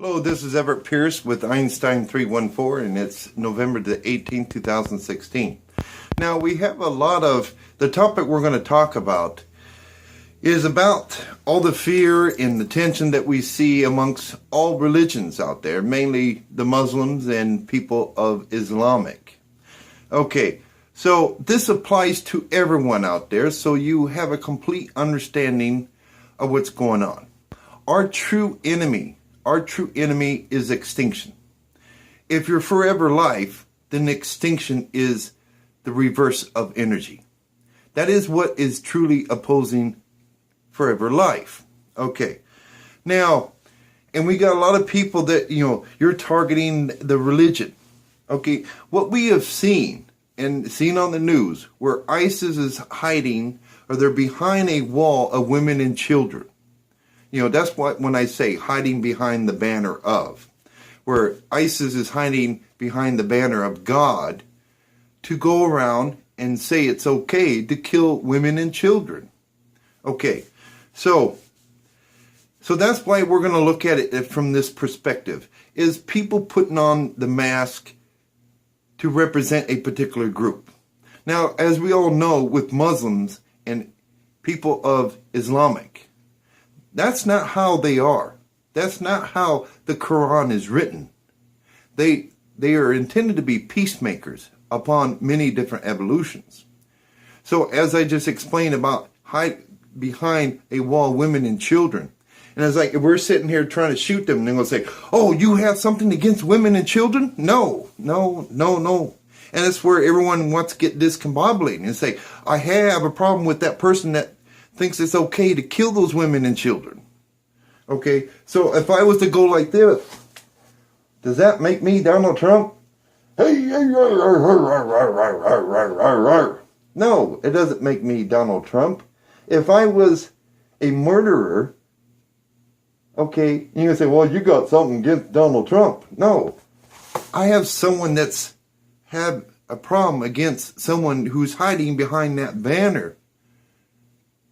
Hello, this is Everett Pierce with Einstein 314, and it's November the 18th, 2016. Now, we have a lot of, the topic we're going to talk about is about all the fear and the tension that we see amongst all religions out there, mainly the Muslims and people of Islamic. Okay, so this applies to everyone out there, so you have a complete understanding of what's going on. Our true enemy is extinction. If you're forever life, then extinction is the reverse of energy. That is what is truly opposing forever life. Okay. Now, and we got a lot of people that, you're targeting the religion. Okay. What we have seen on the news where ISIS is hiding, or they're behind a wall of women and children. That's what when I say hiding behind the banner of, where ISIS is hiding behind the banner of God to go around and say it's okay to kill women and children. Okay, so that's why we're going to look at it from this perspective, is people putting on the mask to represent a particular group. Now, as we all know, with Muslims and people of Islamic, that's not how they are. That's not how the Quran is written. They are intended to be peacemakers upon many different evolutions. So as I just explained about hide behind a wall women and children, and it's like if we're sitting here trying to shoot them, and they're going to say, oh, you have something against women and children? No. And that's where everyone wants to get discombobulated and say, I have a problem with that person that thinks it's okay to kill those women and children. Okay, so if I was to go like this, does that make me Donald Trump? No, it doesn't make me Donald Trump. If I was a murderer, okay, you can say, well, you got something against Donald Trump. No, I have someone that's had a problem against someone who's hiding behind that banner,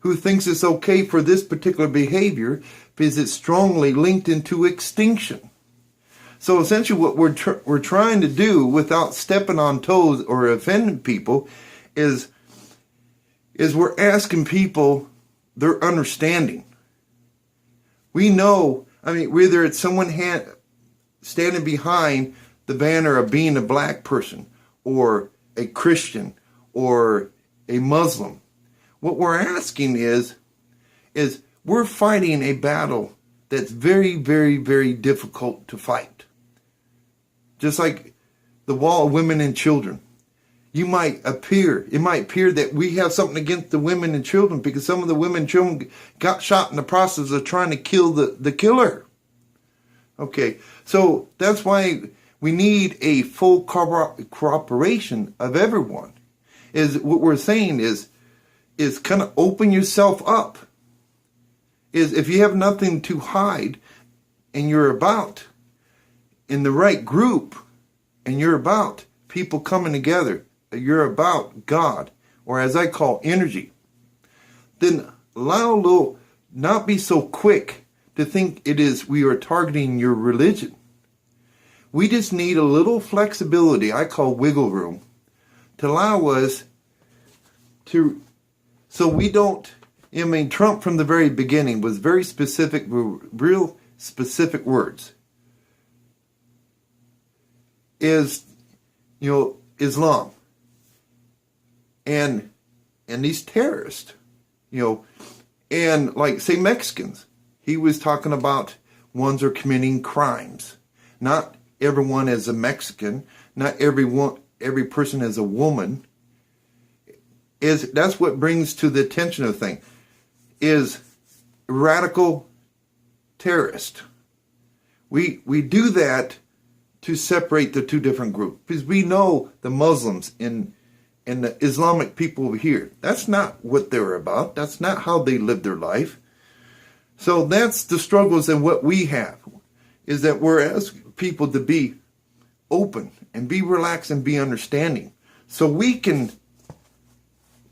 who thinks it's okay for this particular behavior because it's strongly linked into extinction. So essentially what we're trying to do without stepping on toes or offending people is we're asking people their understanding. We know, whether it's someone standing behind the banner of being a black person or a Christian or a Muslim, what we're asking is we're fighting a battle that's very, very, very difficult to fight. Just like the wall of women and children. It might appear that we have something against the women and children because some of the women and children got shot in the process of trying to kill the killer. Okay, so that's why we need a full cooperation of everyone. Is what we're saying is kind of open yourself up. Is if you have nothing to hide and you're about in the right group and you're about people coming together, you're about God, or as I call energy, then not be so quick to think we are targeting your religion. We just need a little flexibility, I call wiggle room, to allow us to, so we don't, Trump from the very beginning was very specific, real specific words. Islam and these terrorists, and like say Mexicans, he was talking about ones are committing crimes. Not everyone is a Mexican, not every person is a woman. That's what brings to the attention of the thing, is radical terrorist. We do that to separate the two different groups, because we know the Muslims and the Islamic people over here, that's not what they're about. That's not how they live their life. So that's the struggles and what we have, is that we're asking people to be open and be relaxed and be understanding, so we can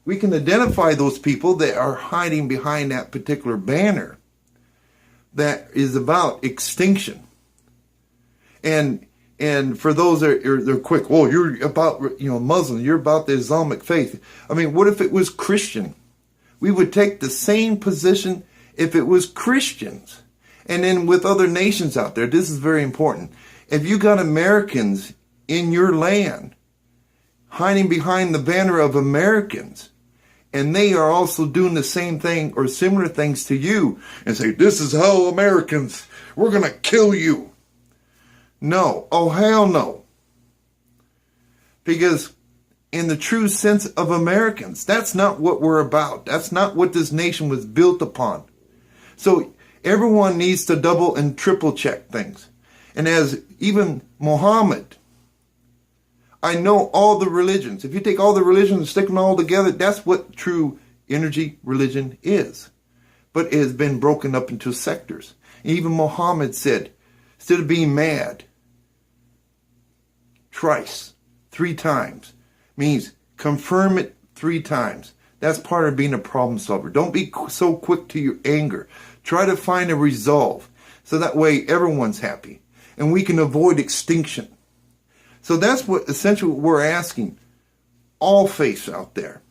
identify those people that are hiding behind that particular banner that is about extinction. And for those that are they're quick, well, you're about, Muslim, you're about the Islamic faith. I mean, what if it was Christian? We would take the same position if it was Christians. And then with other nations out there, this is very important. If you got Americans in your land hiding behind the banner of Americans, and they are also doing the same thing or similar things to you, and say, this is how Americans, we're going to kill you. No. Oh, hell no. Because in the true sense of Americans, that's not what we're about. That's not what this nation was built upon. So everyone needs to double and triple check things. And as even Muhammad, I know all the religions. If you take all the religions and stick them all together, that's what true energy religion is. But it has been broken up into sectors. And even Muhammad said, instead of being mad, thrice, 3 times, means confirm it 3 times. That's part of being a problem solver. Don't be so quick to your anger. Try to find a resolve, so that way everyone's happy and we can avoid extinction. So that's what essentially what we're asking all faiths out there,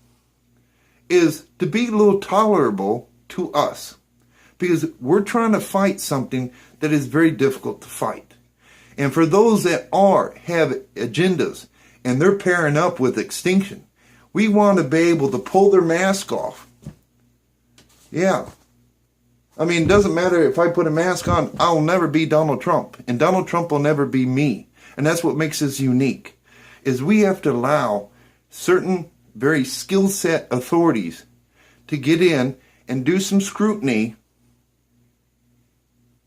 is to be a little tolerable to us, because we're trying to fight something that is very difficult to fight. And for those that have agendas and they're pairing up with extinction, we want to be able to pull their mask off. Yeah. I mean, it doesn't matter if I put a mask on, I'll never be Donald Trump. And Donald Trump will never be me. And that's what makes us unique, is we have to allow certain very skill set authorities to get in and do some scrutiny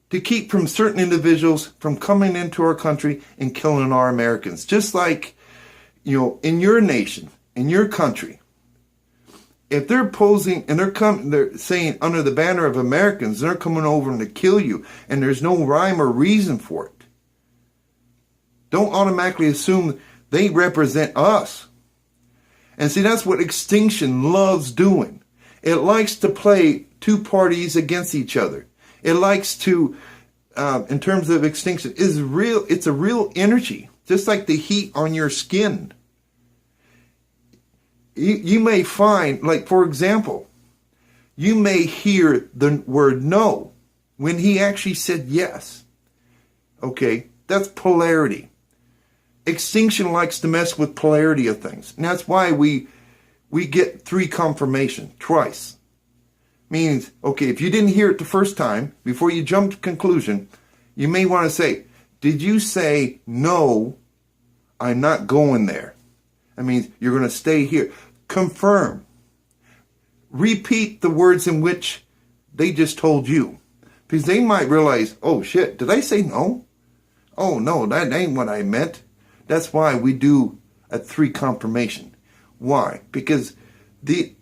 to keep from certain individuals from coming into our country and killing our Americans. Just like, in your nation, in your country, if they're posing and they're saying under the banner of Americans, they're coming over to kill you, and there's no rhyme or reason for it, don't automatically assume they represent us. And see, that's what Extinction loves doing. It likes to play 2 parties against each other. It likes to, in terms of Extinction, it's a real energy, just like the heat on your skin. You may find, like, for example, you may hear the word no when he actually said yes. Okay, that's polarity. Extinction likes to mess with polarity of things. And that's why we get 3 confirmation, twice. Means, okay, if you didn't hear it the first time, before you jump to conclusion, you may want to say, did you say, no, I'm not going there? That means you're going to stay here. Confirm. Repeat the words in which they just told you. Because they might realize, oh shit, did I say no? Oh no, that ain't what I meant. That's why we do a 3 confirmation. Why? Because the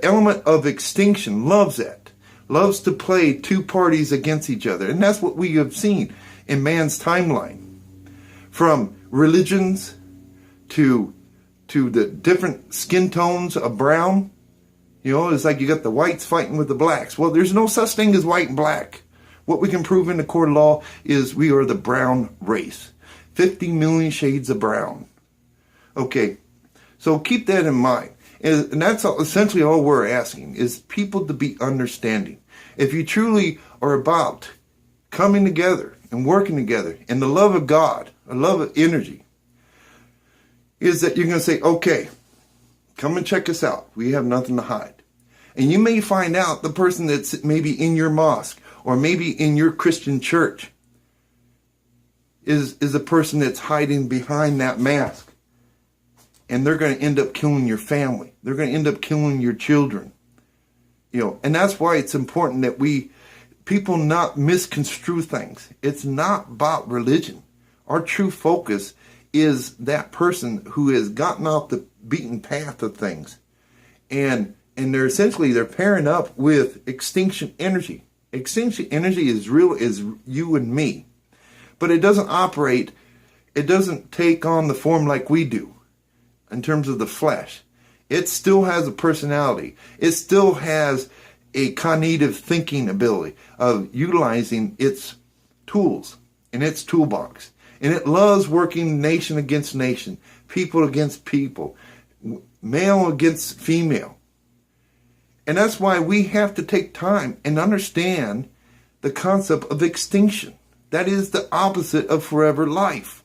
element of extinction loves that. Loves to play 2 parties against each other. And that's what we have seen in man's timeline. From religions to the different skin tones of brown. It's like you got the whites fighting with the blacks. Well, there's no such thing as white and black. What we can prove in the court of law is we are the brown race. 50 million shades of brown. Okay, so keep that in mind. And that's essentially all we're asking, is people to be understanding. If you truly are about coming together and working together in the love of God, a love of energy, is that you're going to say, okay, come and check us out. We have nothing to hide. And you may find out the person that's maybe in your mosque or maybe in your Christian church is a person that's hiding behind that mask. And they're going to end up killing your family. They're going to end up killing your children. And that's why it's important that people not misconstrue things. It's not about religion. Our true focus is that person who has gotten off the beaten path of things. And they're pairing up with extinction energy. Extinction energy is real as you and me. But it doesn't operate, it doesn't take on the form like we do in terms of the flesh. It still has a personality. It still has a cognitive thinking ability of utilizing its tools in its toolbox. And it loves working nation against nation, people against people, male against female. And that's why we have to take time and understand the concept of extinction. That is the opposite of forever life.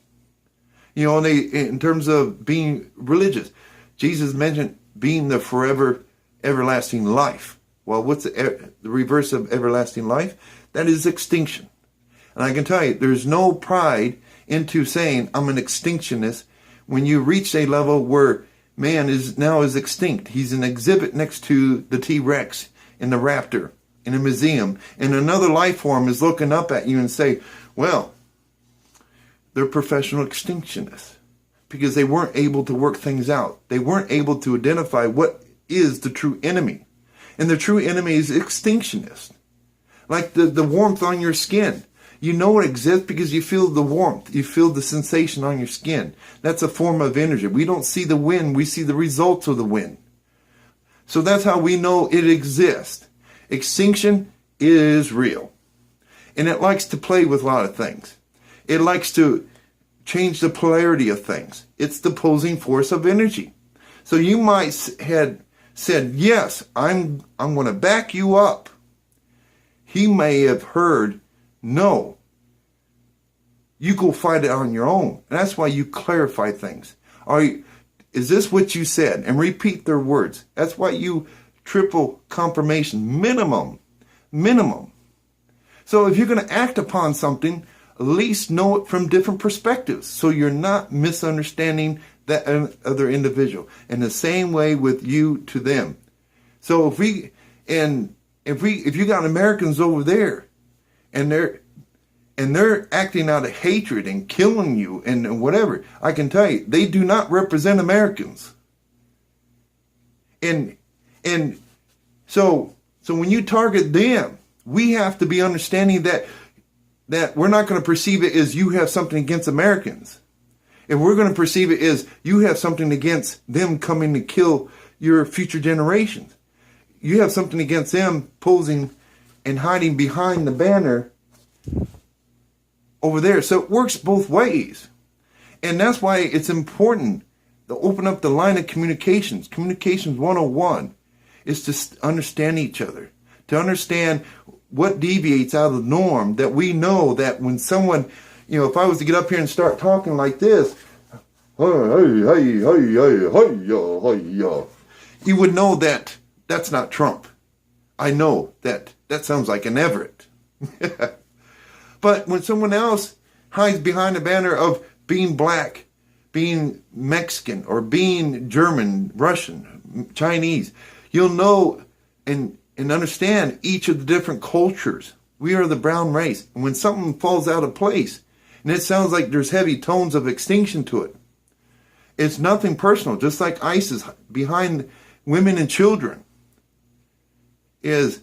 You know, in terms of being religious, Jesus mentioned being the forever, everlasting life. Well, what's the reverse of everlasting life? That is extinction. And I can tell you, there's no pride into saying I'm an extinctionist when you reach a level where man is extinct. He's an exhibit next to the T-Rex and the raptor in a museum, and another life form is looking up at you and say, well, they're professional extinctionists because they weren't able to work things out. They weren't able to identify what is the true enemy. And the true enemy is extinctionist. Like the warmth on your skin. You know it exists because you feel the warmth. You feel the sensation on your skin. That's a form of energy. We don't see the wind. We see the results of the wind. So that's how we know it exists. Extinction is real. And it likes to play with a lot of things. It likes to change the polarity of things. It's the opposing force of energy. So you might had said, yes, I'm going to back you up. He may have heard, no, you go fight it on your own. And that's why you clarify things. Is this what you said? And repeat their words. That's why you triple confirmation, minimum. So if you're going to act upon something, at least know it from different perspectives, so you're not misunderstanding that other individual. And the same way with you to them. So if you got Americans over there, and they're acting out of hatred and killing you and whatever, I can tell you, they do not represent Americans. And so when you target them, we have to be understanding that we're not going to perceive it as you have something against Americans. If we're going to perceive it as you have something against them coming to kill your future generations. You have something against them posing and hiding behind the banner over there. So it works both ways. And that's why it's important to open up the line of communications. Communications 101 is to understand each other. To understand what deviates out of the norm, that we know that when someone, if I was to get up here and start talking like this, you would know that that's not Trump. I know that sounds like an Everett. But when someone else hides behind the banner of being black, being Mexican, or being German, Russian, Chinese, you'll know and understand each of the different cultures. We are the brown race. And when something falls out of place, and it sounds like there's heavy tones of extinction to it, it's nothing personal. Just like ISIS behind women and children, it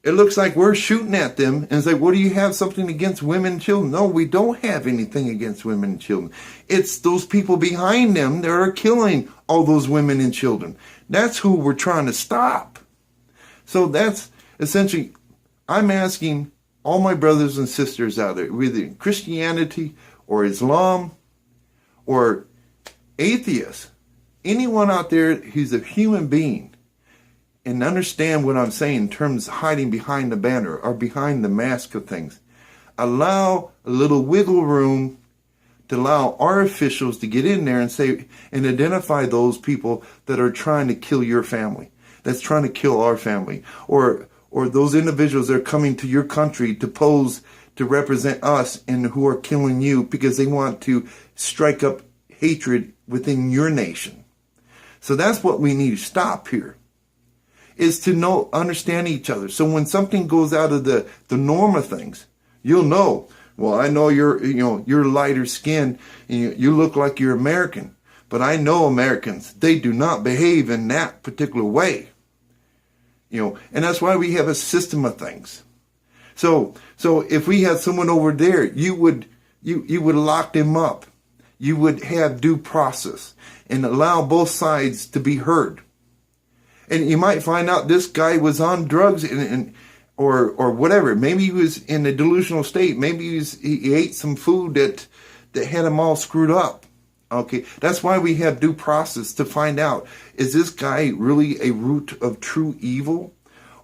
looks like we're shooting at them and say, what do you have something against women and children? No, we don't have anything against women and children. It's those people behind them that are killing all those women and children. That's who we're trying to stop. So that's essentially, I'm asking all my brothers and sisters out there, whether in Christianity or Islam or atheists, anyone out there who's a human being, and understand what I'm saying in terms of hiding behind the banner or behind the mask of things. Allow a little wiggle room to allow our officials to get in there and say and identify those people that are trying to kill your family, that's trying to kill our family, or those individuals that are coming to your country to pose to represent us and who are killing you because they want to strike up hatred within your nation. So that's what we need to stop here, is to understand each other. So when something goes out of the norm of things, you'll know, well, I know you're lighter skinned and you look like you're American, but I know Americans, they do not behave in that particular way. And that's why we have a system of things. So if we had someone over there, you would lock them up. You would have due process and allow both sides to be heard. And you might find out this guy was on drugs or whatever. Maybe he was in a delusional state. Maybe he ate some food that had them all screwed up. Okay, that's why we have due process to find out, is this guy really a root of true evil?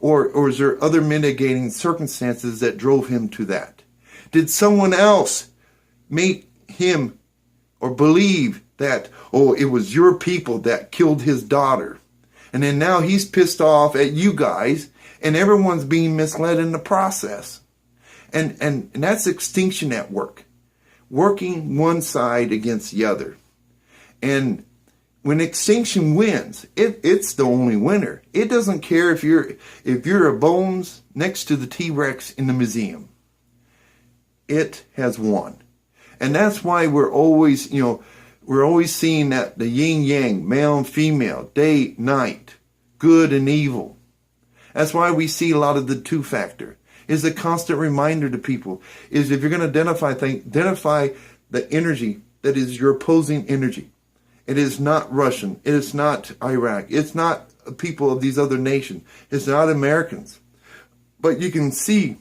Or is there other mitigating circumstances that drove him to that? Did someone else make him or believe that, oh, it was your people that killed his daughter? And then now he's pissed off at you guys, and everyone's being misled in the process. And that's extinction at work. Working one side against the other. And when extinction wins, it's the only winner. It doesn't care if you're a bones next to the T-Rex in the museum. It has won. And that's why we're always seeing that the yin yang, male and female, day, night, good and evil. That's why we see a lot of the two factor. Is a constant reminder to people is if you're going to identify the energy that is your opposing energy. It is not Russian. It is not Iraq. It's not people of these other nations. It's not Americans. But you can see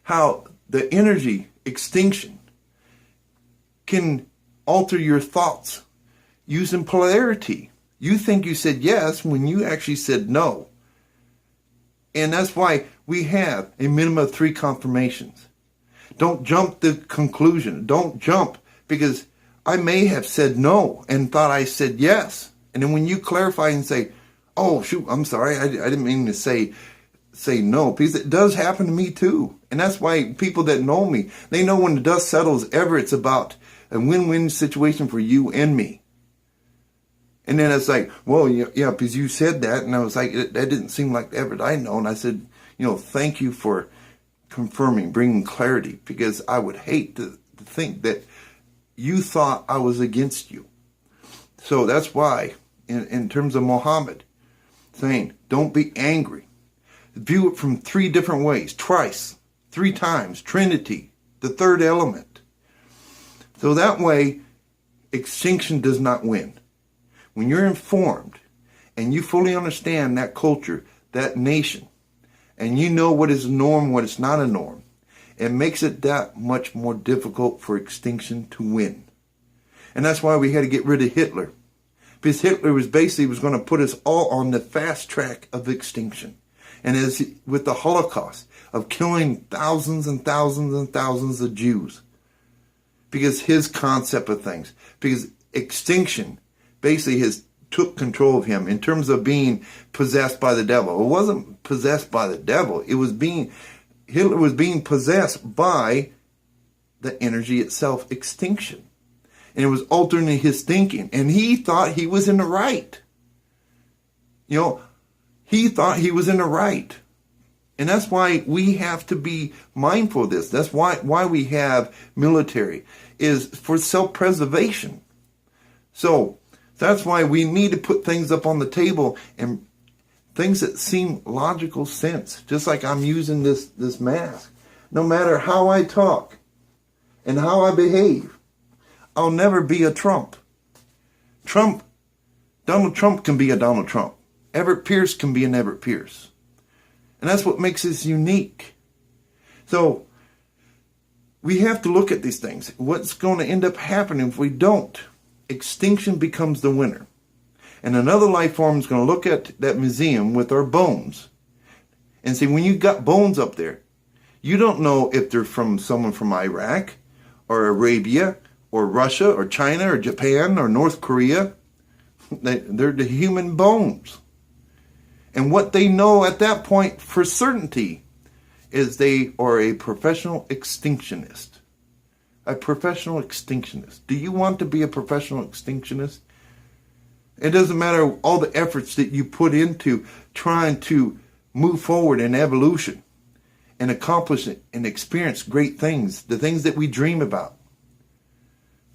how the energy extinction can alter your thoughts using polarity. You think you said yes when you actually said no. And that's why we have a minimum of 3 confirmations. Don't jump the conclusion. Don't jump, because I may have said no and thought I said yes. And then when you clarify and say, oh, shoot, I'm sorry, I didn't mean to say no, because it does happen to me too. And that's why people that know me, they know when the dust settles ever, it's about a win-win situation for you and me. And then it's like, well, yeah, because you said that. And I was like, that didn't seem like the Everett I know. And I said, thank you for confirming, bringing clarity, because I would hate to think that you thought I was against you. So that's why, in terms of Muhammad, saying, don't be angry. View it from 3 different ways. Twice, 3 times, Trinity, the third element. So that way, extinction does not win. When you're informed and you fully understand that culture, that nation, and you know what is a norm, what is not a norm, it makes it that much more difficult for extinction to win. And that's why we had to get rid of Hitler. Because Hitler was going to put us all on the fast track of extinction. And as with the Holocaust of killing thousands and thousands and thousands of Jews. Because his concept of things. Because extinction basically took control of him in terms of being possessed by the devil. It wasn't possessed by the devil. Hitler was being possessed by the energy itself, extinction. And it was altering his thinking. And he thought he was in the right. He thought he was in the right. And that's why we have to be mindful of this. That's why we have military, is for self-preservation. So that's why we need to put things up on the table and things that seem logical sense. Just like I'm using this mask. No matter how I talk and how I behave, I'll never be a Trump. Donald Trump can be a Donald Trump. Everett Pierce can be an Everett Pierce. And that's what makes us unique. So we have to look at these things. What's going to end up happening if we don't? Extinction becomes the winner. And another life form is going to look at that museum with our bones and say, when you got bones up there, you don't know if they're from someone from Iraq or Arabia or Russia or China or Japan or North Korea. They're the human bones. And what they know at that point for certainty is they are a professional extinctionist. A professional extinctionist. Do you want to be a professional extinctionist? It doesn't matter all the efforts that you put into trying to move forward in evolution and accomplish it and experience great things, the things that we dream about.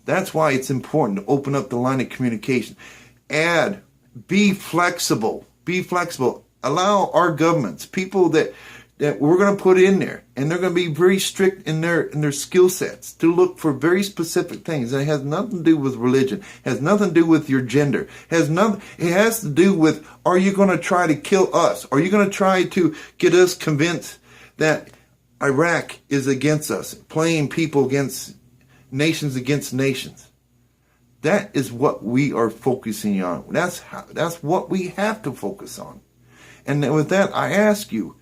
That's why it's important to open up the line of communication. Be flexible. Be flexible. Allow our governments, people that we're going to put in there, and they're going to be very strict in their skill sets to look for very specific things. And it has nothing to do with religion. It has nothing to do with your gender. It has to do with, are you going to try to kill us? Are you going to try to get us convinced that Iraq is against us, playing people against nations against nations. That is what we are focusing on. That's what we have to focus on. And with that, I ask you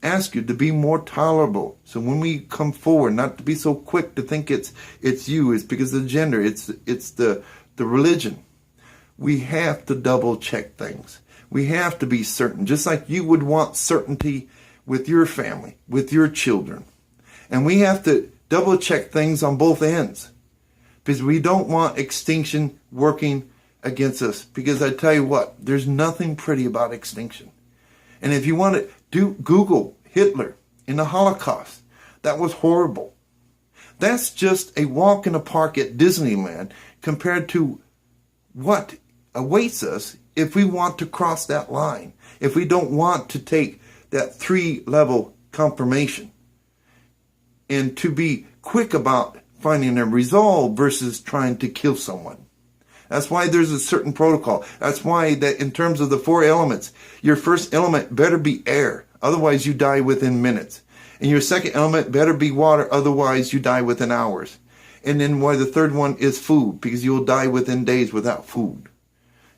to be more tolerable. So when we come forward, not to be so quick to think it's you, it's because of the gender, it's the religion. We have to double check things. We have to be certain, just like you would want certainty with your family, with your children. And we have to double check things on both ends, because we don't want extinction working against us. Because I tell you what, there's nothing pretty about extinction. And if you want to Google Hitler in the Holocaust. That was horrible. That's just a walk in the park at Disneyland compared to what awaits us if we want to cross that line, if we don't want to take that 3-level confirmation, and to be quick about finding a resolve versus trying to kill someone. That's why there's a certain protocol. That's why that in terms of the 4 elements, your first element better be air. Otherwise you die within minutes. And your second element better be water. Otherwise you die within hours. And then why the third one is food, because you'll die within days without food.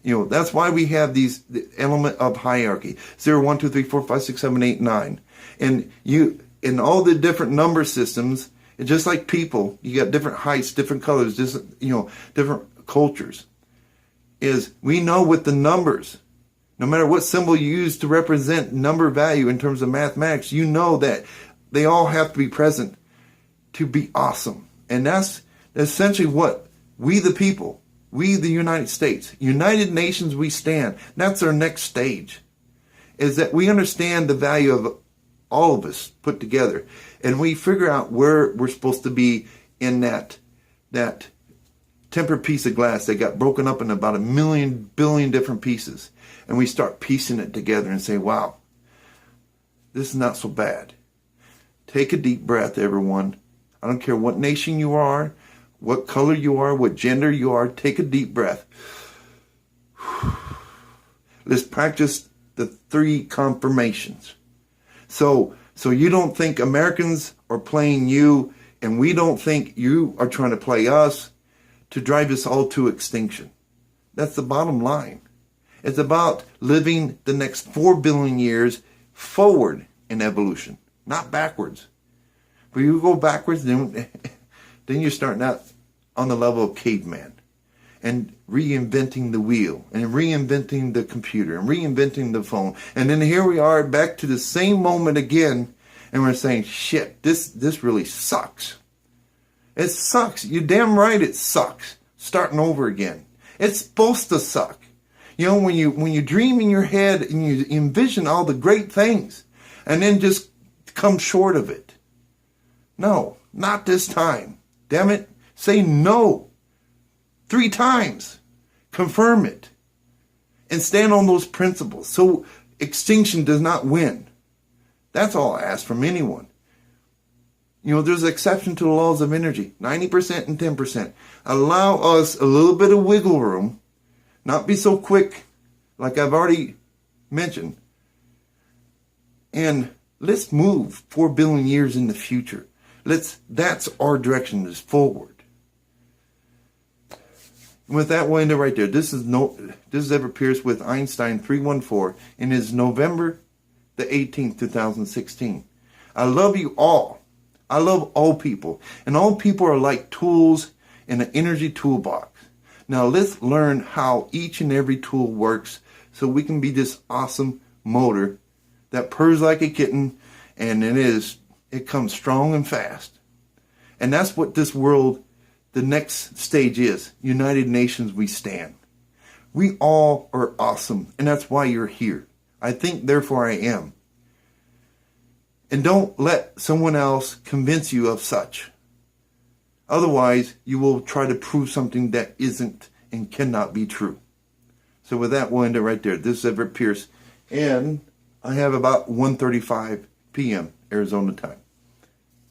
You know, that's why we have the element of hierarchy. 0, 1, 2, 3, 4, 5, 6, 7, 8, 9. And you, in all the different number systems, just like people, you got different heights, different colors, different cultures. Is we know with the numbers, no matter what symbol you use to represent number value in terms of mathematics, you know that they all have to be present to be awesome. And that's essentially what we the people, we the United States, United Nations we stand. That's our next stage, is that we understand the value of all of us put together. And we figure out where we're supposed to be in that tempered piece of glass that got broken up in about 1 billion different pieces. And we start piecing it together and say, wow, this is not so bad. Take a deep breath, everyone. I don't care what nation you are, what color you are, what gender you are. Take a deep breath. Let's practice the 3 confirmations. So you don't think Americans are playing you, and we don't think you are trying to play us to drive us all to extinction. That's the bottom line. It's about living the next 4 billion years forward in evolution, not backwards. If you go backwards, then you're starting out on the level of caveman and reinventing the wheel and reinventing the computer and reinventing the phone. And then here we are back to the same moment again, and we're saying, shit, this really sucks. It sucks. You're damn right it sucks. Starting over again. It's supposed to suck. You know, when you dream in your head and you envision all the great things and then just come short of it. No, not this time. Damn it. Say no 3 times. Confirm it. And stand on those principles so extinction does not win. That's all I ask from anyone. You know, there's an exception to the laws of energy. 90% and 10%. Allow us a little bit of wiggle room. Not be so quick, like I've already mentioned. And let's move 4 billion years in the future. That's our direction, is forward. And with that, we'll end it right there. This is Everett Pierce with Einstein 314 in his November the 18th, 2016. I love you all. I love all people. And all people are like tools in an energy toolbox. Now let's learn how each and every tool works so we can be this awesome motor that purrs like a kitten, and it comes strong and fast. And that's what this world, the next stage is. United Nations we stand. We all are awesome, and that's why you're here. I think, therefore I am. And don't let someone else convince you of such. Otherwise, you will try to prove something that isn't and cannot be true. So with that, we'll end it right there. This is Everett Pierce, and I have about 1:35 p.m. Arizona time.